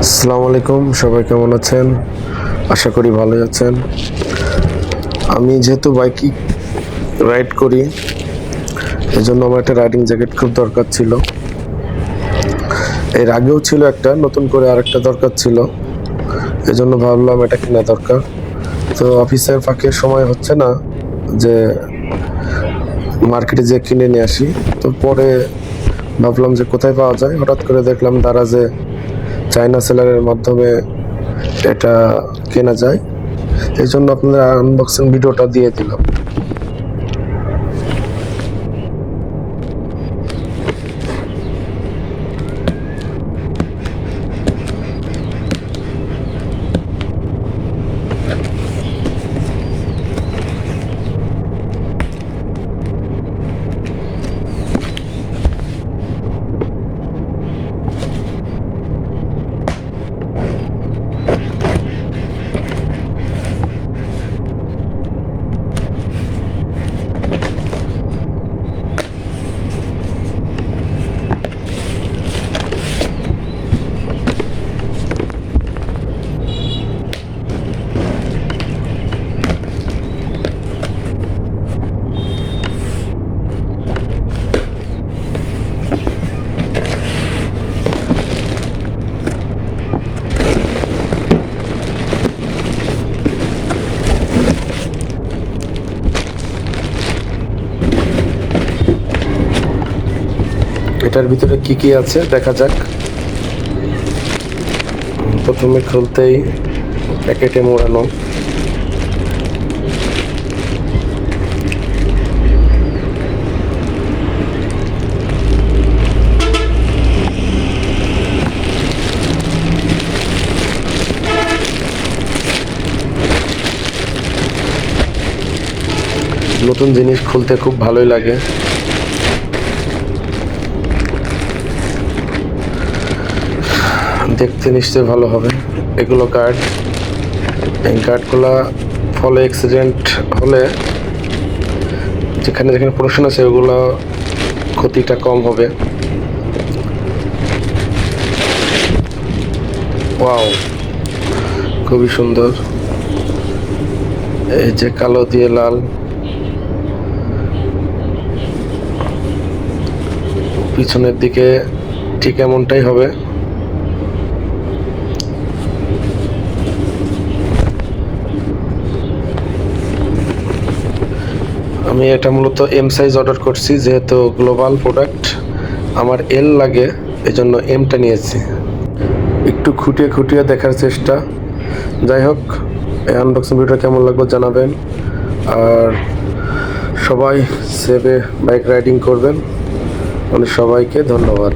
আসসালামু আলাইকুম, সবাই কেমন আছেন? আশা করি ভালোই আছেন। আমি যেহেতু বাইকে রাইড করি, এজন্য আমার একটা রাইডিং জ্যাকেট খুব দরকার ছিল। এর আগেও ছিল একটা, নতুন করে আরেকটা দরকার ছিল, এজন্য ভাবলাম এটা কেনা দরকার। তো অফিসের ফাঁকে সময় হচ্ছে না যে মার্কেটে যেয়ে কিনে নিয়ে আসি। তো পরে ভাবলাম যে কোথায় পাওয়া যায়, হঠাৎ করে দেখলাম দারাজে চায়না সেলারের মাধ্যমে এটা কেনা যায়। এই জন্য আপনাদের আনবক্সিং ভিডিওটা দিয়ে দিলাম। এটার ভিতরে কি কি আছে দেখা যাক। প্রথমে খুলতেই প্যাকেটে মোড়ানো নতুন জিনিস খুলতে খুব ভালোই লাগে। দেখতে নিশ্চয়ই ভালো হবে। এগুলো কার্ড, এই কার্ডগুলো ফলে অ্যাক্সিডেন্ট হলে যেখানে যেখানে প্রশ্ন আছে ওগুলো ক্ষতিটা কম হবে। ওয়াও, খুবই সুন্দর। এই যে কালো দিয়ে লাল, পিছনের দিকে ঠিক এমনটাই হবে। আমি এটা মূলত এম সাইজ অর্ডার করছি, যেহেতু গ্লোবাল প্রোডাক্ট আমার এল লাগে, এজন্য এমটা নিয়েছি। একটু খুঁটিয়ে খুঁটিয়ে দেখার চেষ্টা। যাই হোক, এই আনবক্সিং ভিডিওটা কেমন লাগবে জানাবেন, আর সবাই সেভে বাইক রাইডিং করবেন। সবাইকে ধন্যবাদ।